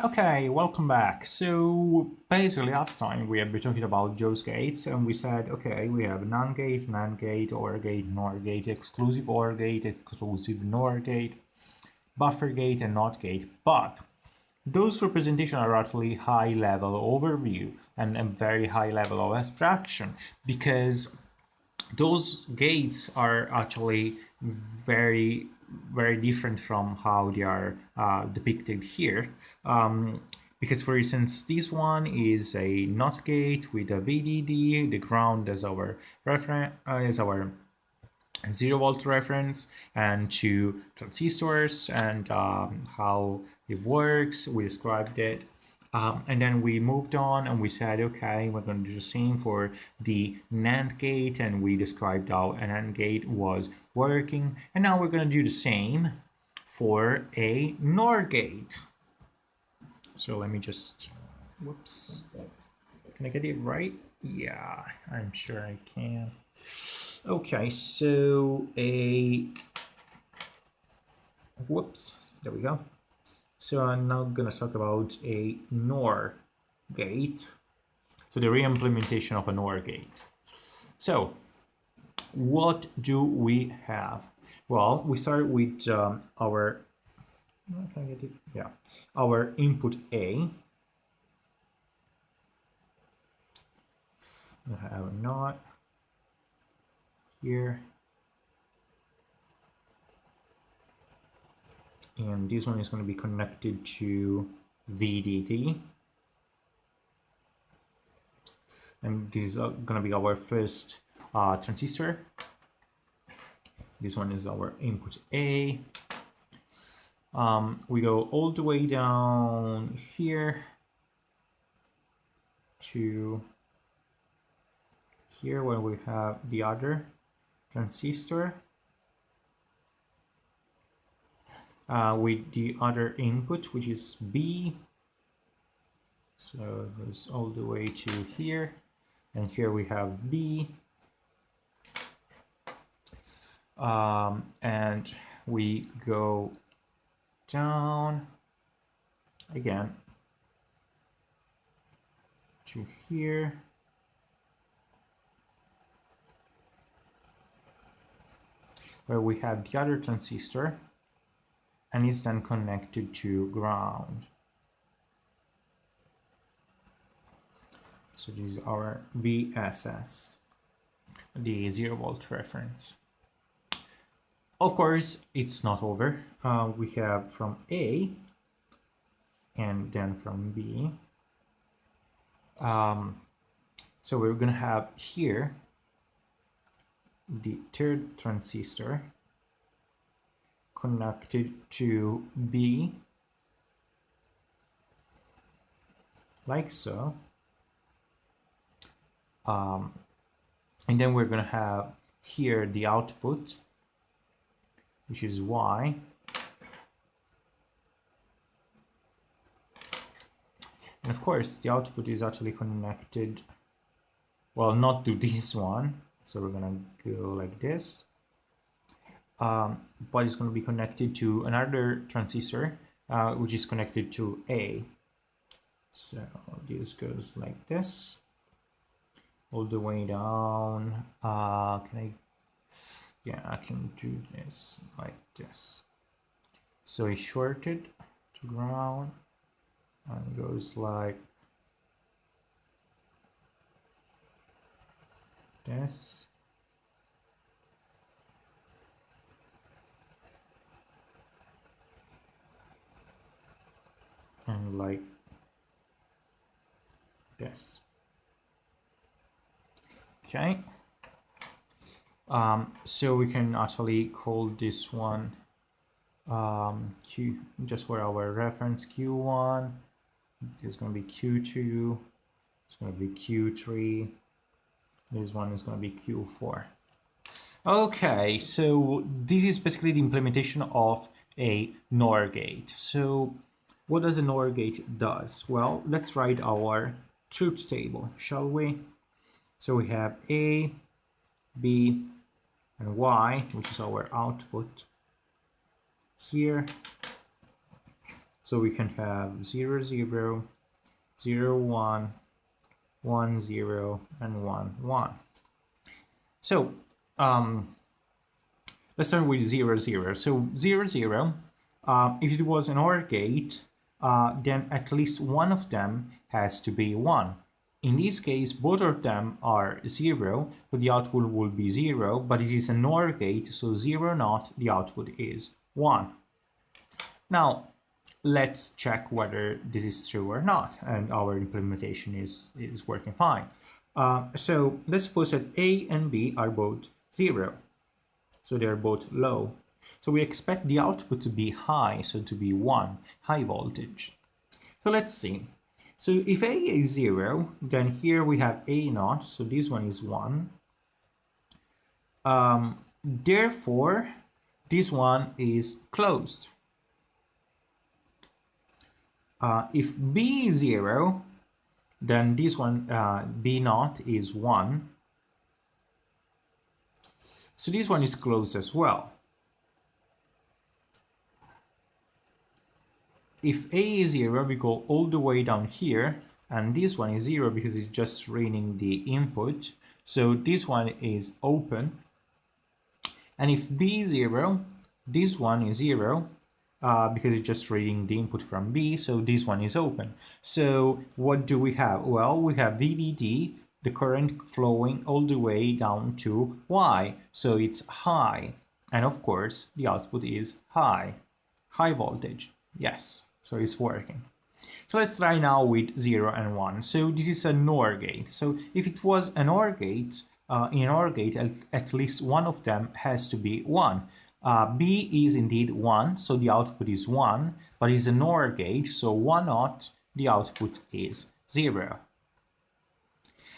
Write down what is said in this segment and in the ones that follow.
Okay, welcome back. So basically last time we have been talking about those gates and we said, okay, we have NAND gate, OR gate, NOR gate, exclusive OR gate, exclusive NOR gate, buffer gate and NOT gate. But those representations are actually high level overview and a very high level of abstraction because those gates are actually very very different from how they are depicted here. Because for instance, this one is a NOT gate with a VDD, the ground as our reference, as our 0 volt reference, and two transistors and how it works. We described it. And then we moved on and we said, okay, we're going to do the same for the NAND gate, and we described how an AND gate was working. And now we're going to do the same for a NOR gate. So let me just, whoops, can I get it right? Yeah, I'm sure I can. Okay, so whoops, there we go. So I'm now gonna talk about a NOR gate. So the re-implementation of a NOR gate. So what do we have? Well, we start with our, can I get it? Yeah, our input A. We have a NOT here. And this one is going to be connected to VDD. And this is going to be our first transistor. This one is our input A. We go all the way down here to here where we have the other transistor with the other input, which is B. So it goes all the way to here, and here we have B. And we go down again to here. Where we have the other transistor, and it's then connected to ground. So this is our VSS, the 0 volt reference. Of course, it's not over. We have from A and then from B. So we're gonna have here the third transistor connected to B, like so. And then we're gonna have here the output, which is Y. And of course, the output is actually connected, well, not to this one. So we're gonna go like this. But it's gonna be connected to another transistor, which is connected to A. So this goes like this, all the way down. Yeah, I can do this like this. So it's shorted to ground and goes like this. And like this. Okay. So we can actually call this one Q, just for our reference, Q1. This is going to be Q2. It's going to be Q3. This one is going to be Q4. Okay, so this is basically the implementation of a NOR gate. So what does a NOR gate does? Well, let's write our truth table, shall we? So we have A, B, and Y, which is our output here. So we can have 0, 0, 0, 1, 1, 0, and 1, 1. So let's start with 0, 0. So 0, 0, if it was an OR gate, then at least one of them has to be 1. In this case, both of them are 0, so the output will be 0, but it is an OR gate, so 0 not, the output is 1. Now, let's check whether this is true or not, and our implementation is working fine. So let's suppose that A and B are both 0, so they're both low. So we expect the output to be high, so to be 1, high voltage. So let's see. So if A is 0, then here we have A naught, so this one is 1. Therefore, this one is closed. If B is 0, then this one, B naught, is 1. So this one is closed as well. If A is 0, we go all the way down here, and this one is 0 because it's just reading the input. So this one is open. And if B is 0, this one is 0 because it's just reading the input from B, so this one is open. So what do we have? Well, we have VDD, the current flowing all the way down to Y, so it's high. And of course, the output is high voltage, yes. So it's working. So let's try now with 0 and 1. So this is a NOR gate. So if it was an OR gate, in an OR gate, at least one of them has to be 1. B is indeed 1, so the output is 1, but it's a NOR gate, so 1 naught, the output is 0.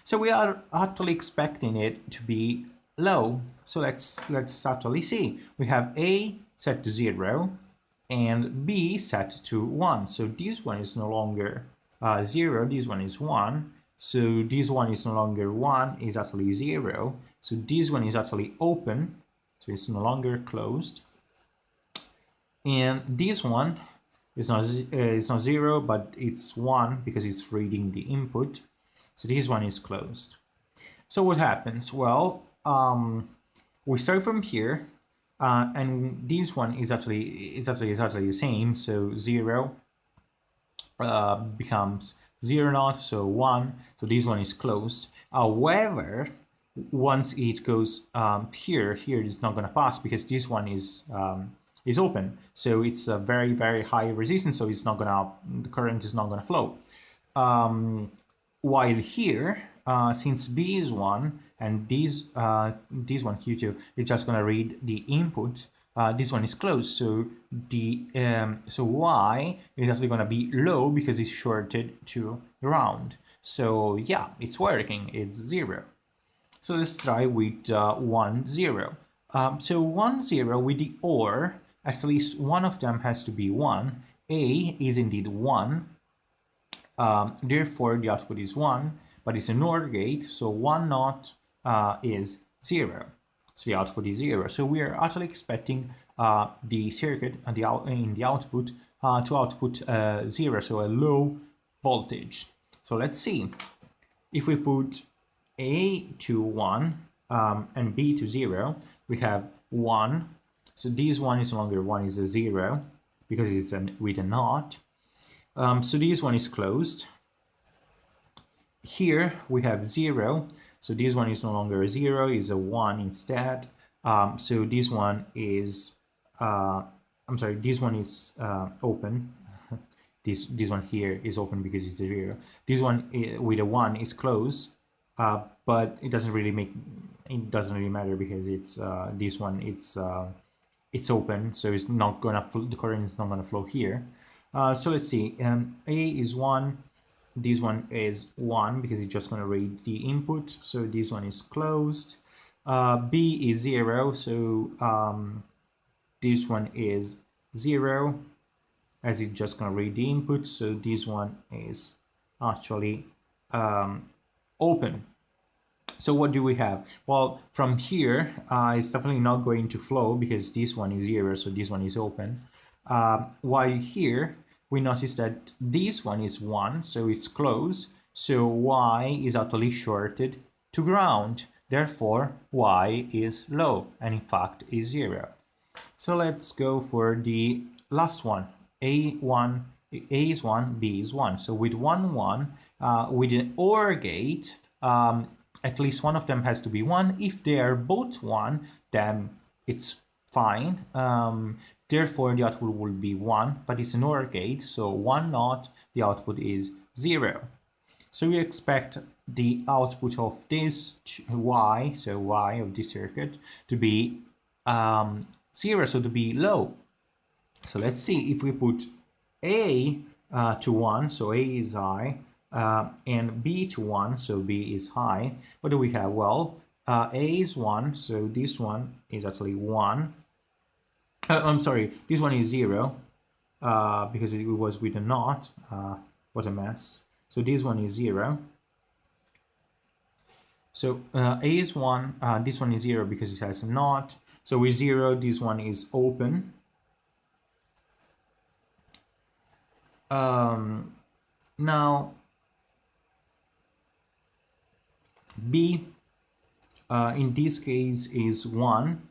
So we are actually expecting it to be low. So let's actually see. We have A set to 0, and B set to 1. So this one is no longer 0, this one is 1. So this one is no longer 1, is actually 0. So this one is actually open, so it's no longer closed. And this one is not 0, but it's 1 because it's reading the input. So this one is closed. So what happens? Well, we start from here. And this one is actually the same, so 0 becomes 0 naught, so 1, so this one is closed. However, once it goes here it's not going to pass because this one is open, so it's a very, very high resistance, so it's not gonna, the current is not going to flow. While here, since B is 1 and this one here too, it's just going to read the input, this one is closed, so the so Y is actually going to be low because it's shorted to ground. So yeah, it's working, it's 0. So let's try with 1, 0. So 1, 0 with the OR, at least one of them has to be 1. A is indeed 1. Therefore, the output is 1, but it's a NOR gate, so 1 naught is 0. So the output is 0. So we are actually expecting the circuit and in the output to output 0, so a low voltage. So let's see. If we put A to 1 and B to 0, we have 1. So this one is no longer 1, is a 0 because it's with a naught. So this one is closed. Here we have 0, so this one is no longer a 0, is a 1 instead. So this one is, I'm sorry, this one is open. This one here is open because it's a 0. This one with a 1 is closed, but it doesn't really matter because it's this one it's open, so it's not gonna the current is not gonna flow here. So let's see. A is 1. This one is 1 because it's just gonna read the input. So this one is closed. B is 0. So this one is 0 as it's just gonna read the input. So this one is actually open. So what do we have? Well, from here, it's definitely not going to flow because this one is 0, so this one is open. While here, we notice that this one is 1, so it's close, so Y is actually shorted to ground. Therefore, Y is low, and in fact is 0. So let's go for the last one. A is 1, B is 1. So with 1, 1, with an OR gate, at least one of them has to be 1. If they are both 1, then it's fine. Therefore, the output will be 1, but it's an OR gate, so 1 not, the output is 0. So we expect the output of this Y, so Y of this circuit, to be 0, so to be low. So let's see if we put A to 1, so A is high, and B to 1, so B is high. What do we have? Well, A is 1, so this one is actually 1. I'm sorry, this one is 0, because it was with a not. What a mess. So this one is 0. So A is 1, this one is 0 because it has a not. So with 0, this one is open. Now, B in this case is 1.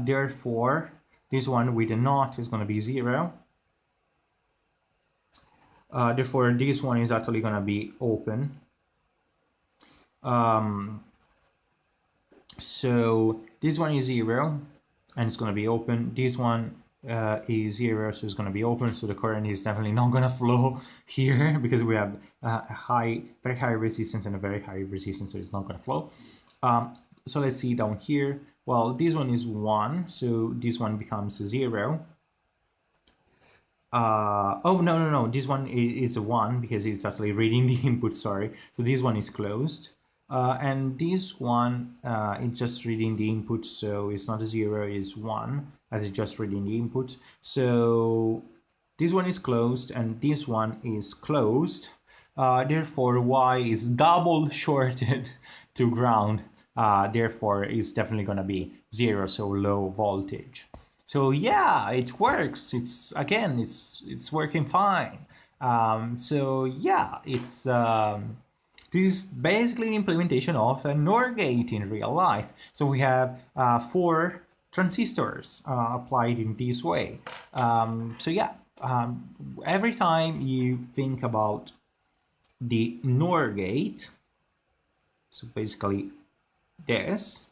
Therefore, this one with a not is going to be 0. Therefore, this one is actually going to be open. So this one is 0, and it's going to be open. This one is 0, so it's going to be open. So the current is definitely not going to flow here because we have a very high resistance and a very high resistance, so it's not going to flow. So let's see down here. Well, this one is 1, so this one becomes 0. Oh, no, this one is a 1 because it's actually reading the input, sorry. So this one is closed. And this one is just reading the input, so it's not a 0, it's 1, as it's just reading the input. So this one is closed and this one is closed. Therefore, Y is double shorted to ground. Therefore, it's definitely going to be 0, so low voltage. So yeah, it works. It's working fine. So yeah, this is basically an implementation of a NOR gate in real life. So we have 4 transistors applied in this way. So yeah, every time you think about the NOR gate, so basically this,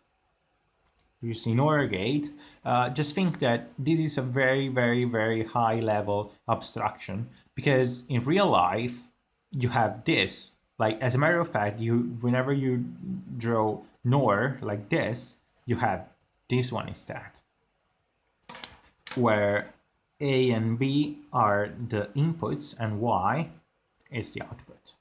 using NOR gate, just think that this is a very, very, very high level abstraction, because in real life you have this. Like, as a matter of fact, whenever you draw NOR like this, you have this one instead, where A and B are the inputs and Y is the output.